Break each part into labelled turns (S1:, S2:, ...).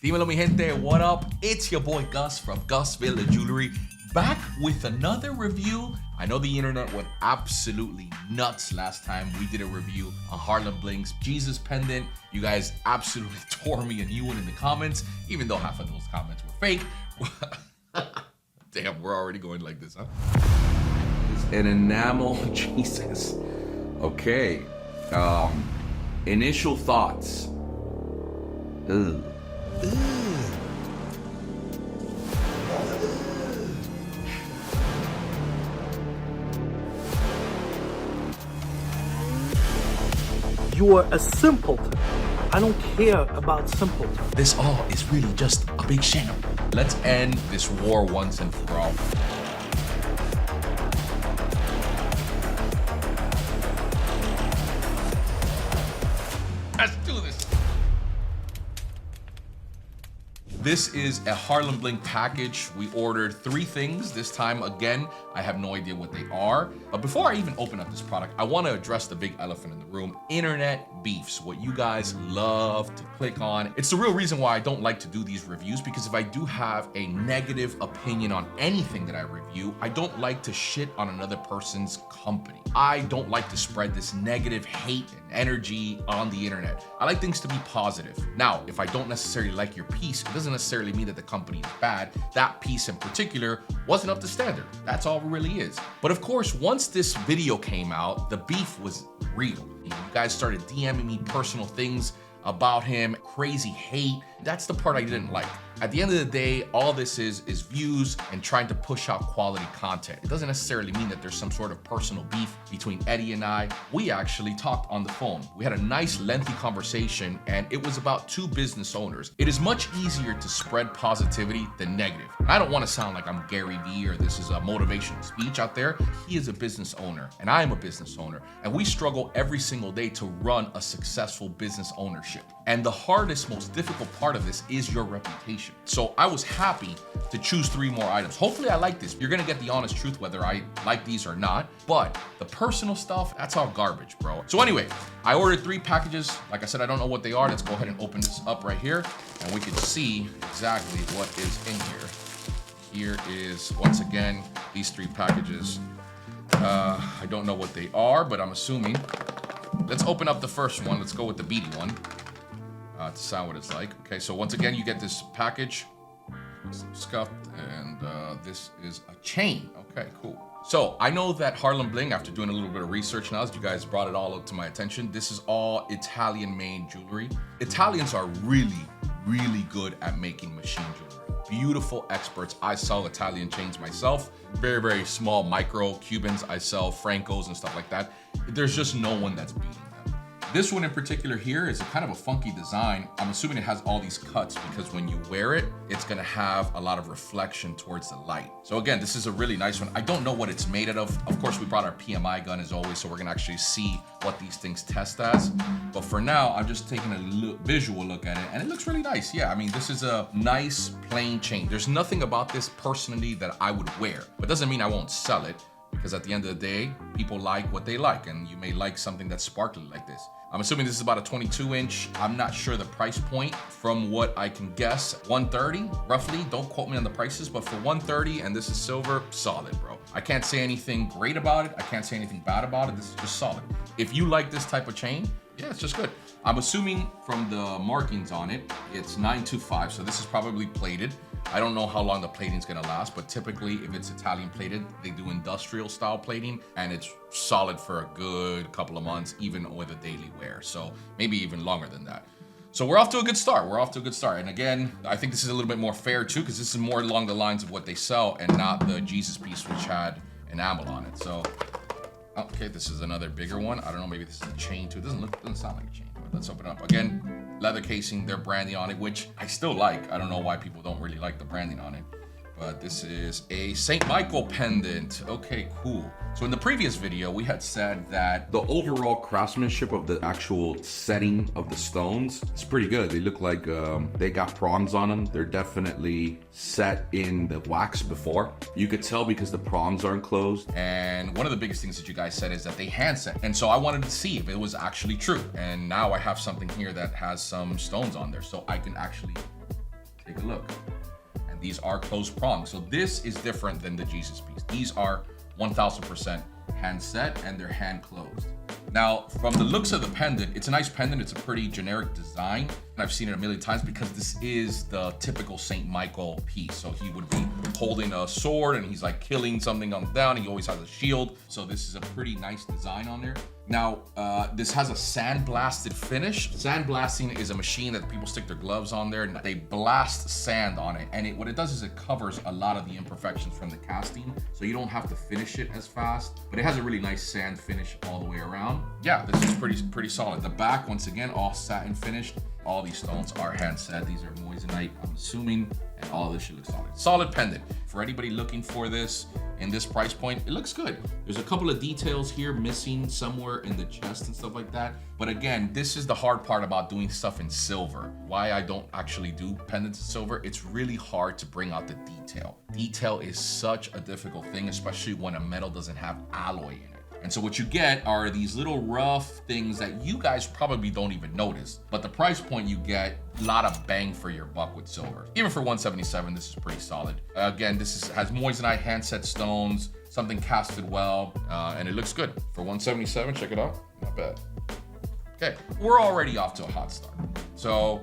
S1: Dímelo mi gente, what up? It's your boy Gus from Gus Villa Jewelry, back with another review. I know the internet went absolutely nuts last time we did a review on Harlembling's Jesus pendant. You guys absolutely tore me a new one in the comments, even though half of those comments were fake. Damn, we're already going like this, huh?
S2: It's an enamel Jesus. Okay. Initial thoughts. Ugh.
S3: You are a simpleton. I don't care about simpleton.
S1: This all is really just a big sham. Let's end this war once and for all. Let's do this. This is a Harlembling package. We ordered 3 things this time. Again, I have no idea what they are. But before I even open up this product, I want to address the big elephant in the room, internet beefs, what you guys love to click on. It's the real reason why I don't like to do these reviews, because if I do have a negative opinion on anything that I review, I don't like to shit on another person's company. I don't like to spread this negative hate and energy on the internet. I like things to be positive. Now, if I don't necessarily like your piece, it doesn't necessarily mean that the company is bad. That piece in particular wasn't up to standard. That's all it really is. But of course, once this video came out, the beef was real. You guys started DMing me personal things about him, crazy hate. That's the part I didn't like. At the end of the day, all this is views and trying to push out quality content. It doesn't necessarily mean that there's some sort of personal beef between Eddie and I. We actually talked on the phone. We had a nice lengthy conversation, and it was about 2 business owners. It is much easier to spread positivity than negative. I don't want to sound like I'm Gary Vee or this is a motivational speech out there. He is a business owner and I am a business owner, and we struggle every single day to run a successful business ownership. And the hardest, most difficult part of this is your reputation. So I was happy to choose 3 more items. Hopefully I like this. You're gonna get the honest truth whether I like these or not, but the personal stuff, that's all garbage, bro. So anyway, I ordered 3 packages. Like I said, I don't know what they are. Let's go ahead and open this up right here, and we can see exactly what is in here. Here is, once again, these 3 packages. I don't know what they are, but I'm assuming. Let's open up the first one. Let's go with the beady one. To sound what it's like. Okay, so once again, you get this package, scuffed, and this is a chain. Okay, cool. So I know that Harlembling, after doing a little bit of research now, as you guys brought it all up to my attention, this is all Italian-made jewelry. Italians are really, really good at making machine jewelry. Beautiful experts. I sell Italian chains myself. Very, very small micro Cubans. I sell Francos and stuff like that. There's just no one that's beating them. This one in particular here is a kind of a funky design. I'm assuming it has all these cuts because when you wear it, it's gonna have a lot of reflection towards the light. So again, this is a really nice one. I don't know what it's made out of. Of course, we brought our PMI gun as always, so we're gonna actually see what these things test as. But for now, I'm just taking a visual look at it, and it looks really nice. Yeah, I mean, this is a nice plain chain. There's nothing about this personally that I would wear, but doesn't mean I won't sell it, because at the end of the day, people like what they like, and you may like something that's sparkly like this. I'm assuming this is about a 22-inch. I'm not sure the price point. From what I can guess, $130 roughly. Don't quote me on the prices, but for $130, and this is silver, solid, bro. I can't say anything great about it. I can't say anything bad about it. This is just solid. If you like this type of chain, yeah, it's just good. I'm assuming from the markings on it, it's 925, so this is probably plated. I don't know how long the plating's gonna last, but typically if it's Italian plated, they do industrial style plating, and it's solid for a good couple of months, even with a daily wear. So maybe even longer than that. So we're off to a good start. We're off to a good start. And again, I think this is a little bit more fair too, because this is more along the lines of what they sell and not the Jesus piece, which had enamel on it. So, okay, this is another bigger one. I don't know, maybe this is a chain too. It doesn't sound like a chain, but let's open it up. Again, leather casing, their branding on it, which I still like. I don't know why people don't really like the branding on it. But this is a Saint Michael pendant. Okay, cool. So in the previous video, we had said that
S2: the overall craftsmanship of the actual setting of the stones is pretty good. They look like they got prongs on them. They're definitely set in the wax before. You could tell because the prongs aren't closed.
S1: And one of the biggest things that you guys said is that they hand set. And so I wanted to see if it was actually true. And now I have something here that has some stones on there. So I can actually Take a look. And these are closed prongs. So this is different than the Jesus piece. These are 1000% hand set and they're hand closed. Now, from the looks of the pendant, it's a nice pendant. It's a pretty generic design. And I've seen it a million times because this is the typical Saint Michael piece. So he would be holding a sword and he's like killing something on down. He always has a shield. So this is a pretty nice design on there. Now, this has a sandblasted finish. Sandblasting is a machine that people stick their gloves on there and they blast sand on it. And what it does is it covers a lot of the imperfections from the casting. So you don't have to finish it as fast, but it has a really nice sand finish all the way around. Yeah, this is pretty solid. The back, once again, all satin finished. All these stones are hand set. These are Moissanite, I'm assuming, and all of this should look solid. Solid pendant. For anybody looking for this in this price point, it looks good. There's a couple of details here missing somewhere in the chest and stuff like that. But again, this is the hard part about doing stuff in silver. Why I don't actually do pendants in silver, it's really hard to bring out the detail. Detail is such a difficult thing, especially when a metal doesn't have alloy in it. And so what you get are these little rough things that you guys probably don't even notice. But the price point you get, a lot of bang for your buck with silver. Even for $177, this is pretty solid. Again, has Moissanite handset stones, something casted well, and it looks good. For $177, check it out, not bad. Okay, we're already off to a hot start. So,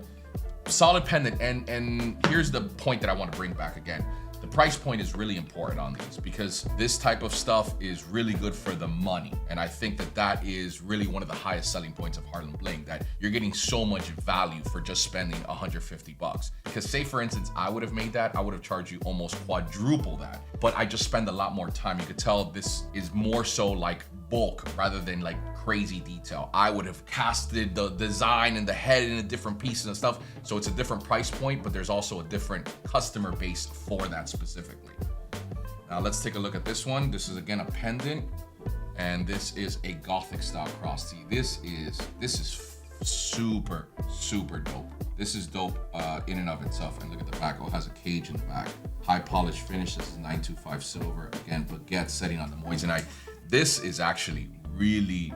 S1: solid pendant, and here's the point that I want to bring back again. The price point is really important on these because this type of stuff is really good for the money. And I think that is really one of the highest selling points of Harlembling, that you're getting so much value for just spending $150. Because say for instance, I would have made that, I would have charged you almost quadruple that, but I just spend a lot more time. You could tell this is more so like bulk rather than like crazy detail. I would have casted the design and the head in a different pieces and stuff. So it's a different price point, but there's also a different customer base for that specifically. Now let's take a look at this one. This is again a pendant, and this is a Gothic style cross tee. This is super dope. This is dope in and of itself. And look at the back, it has a cage in the back. High polished finish. This is 925 silver. Again, baguette setting on the Moissanite. This is actually really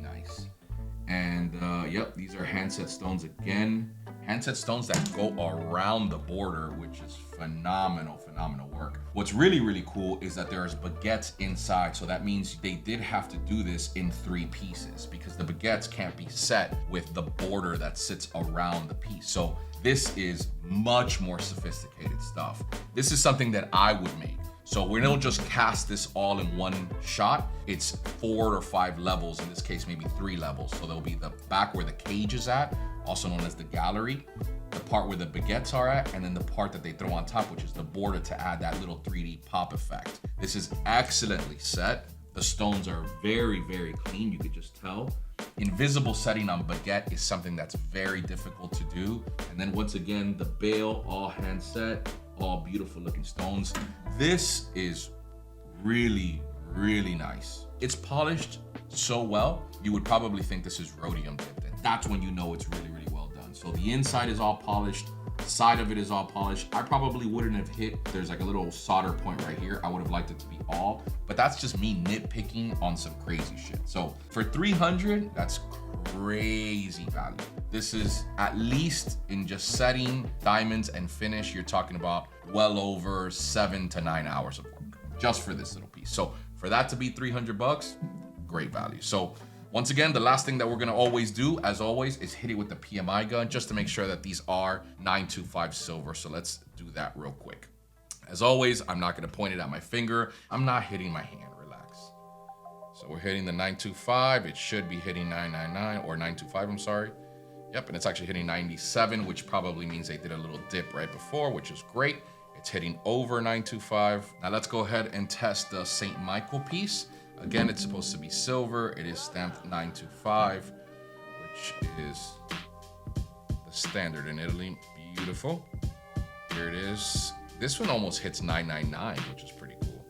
S1: nice. And yep, these are handset stones again. Handset stones that go around the border, which is phenomenal work. What's really cool is that there's baguettes inside. So that means they did have to do this in 3 pieces because the baguettes can't be set with the border that sits around the piece. So this is much more sophisticated stuff. This is something that I would make. So we don't just cast this all in one shot. It's 4 or 5 levels, in this case, maybe 3 levels. So there'll be the back where the cage is at, also known as the gallery, the part where the baguettes are at, and then the part that they throw on top, which is the border to add that little 3D pop effect. This is excellently set. The stones are very clean, you could just tell. Invisible setting on baguette is something that's very difficult to do. And then once again, the bail, all hand set, all beautiful looking stones. This is really nice. It's polished so well, you would probably think this is rhodium dipped, and that's when you know it's really well done. So the inside is all polished, the side of it is all polished. I probably wouldn't have hit, there's like a little solder point right here. I would have liked it to be all, but that's just me nitpicking on some crazy shit. So for $300, that's crazy value. This is at least in just setting, diamonds, and finish, you're talking about well over 7 to 9 hours of work just for this little piece. So for that to be $300, great value. So once again, the last thing that we're gonna always do, as always, is hit it with the PMI gun just to make sure that these are 925 silver. So let's do that real quick. As always, I'm not gonna point it at my finger. I'm not hitting my hand, relax. So we're hitting the 925. It should be hitting 999 or 925, I'm sorry. Yep, and it's actually hitting 97, which probably means they did a little dip right before, which is great. It's hitting over 925. Now let's go ahead and test the Saint Michael piece. Again, it's supposed to be silver. It is stamped 925, which is the standard in Italy. Beautiful. Here it is. This one almost hits 999, which is pretty cool.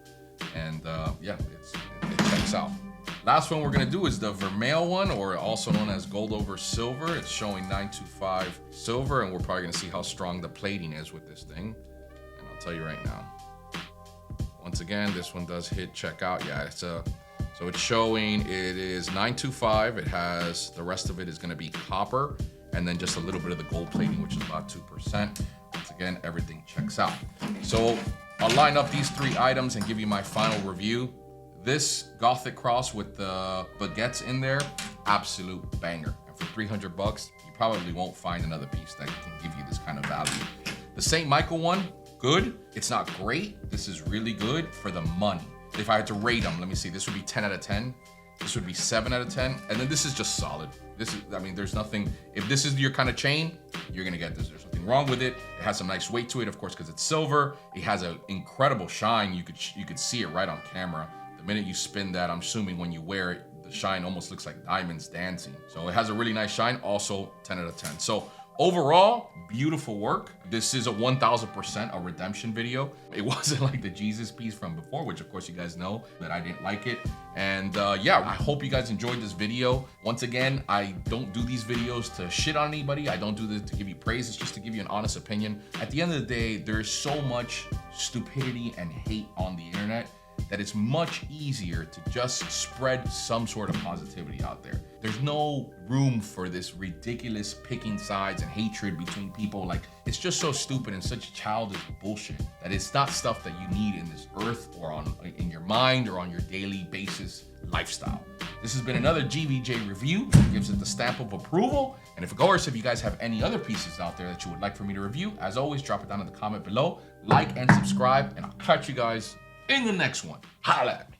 S1: And yeah, it checks out. Last one we're gonna do is the Vermeil one, or also known as gold over silver. It's showing 925 silver, and we're probably gonna see how strong the plating is with this thing. And I'll tell you right now. Once again, this one does hit checkout. Yeah, so it's showing it is 925. It has, the rest of it is gonna be copper. and then just a little bit of the gold plating, which is about 2%. Once again, everything checks out. So I'll line up these 3 items and give you my final review. This Gothic cross with the baguettes in there, absolute banger. And for 300 bucks, you probably won't find another piece that can give you this kind of value. The Saint Michael one, good. It's not great. This is really good for the money. If I had to rate them, let me see, this would be 10 out of 10. This would be 7 out of 10. And then this is just solid. This is, I mean, there's nothing, if this is your kind of chain, you're gonna get this. There's nothing wrong with it. It has some nice weight to it, of course, because it's silver. It has an incredible shine. You could see it right on camera. The minute you spin that, I'm assuming when you wear it, the shine almost looks like diamonds dancing. So it has a really nice shine, also 10 out of 10. So overall, beautiful work. This is a 1000% a redemption video. It wasn't like the Jesus piece from before, which of course you guys know that I didn't like it. And yeah, I hope you guys enjoyed this video. Once again, I don't do these videos to shit on anybody. I don't do this to give you praise. It's just to give you an honest opinion. At the end of the day, there's so much stupidity and hate on the internet that it's much easier to just spread some sort of positivity out there. There's no room for this ridiculous picking sides and hatred between people. Like, it's just so stupid and such childish bullshit that it's not stuff that you need in this earth or in your mind or on your daily basis lifestyle. This has been another GVJ review. It gives it the stamp of approval. And of course, if you guys have any other pieces out there that you would like for me to review, as always, drop it down in the comment below, like and subscribe, and I'll catch you guys in the next one. Holla at me.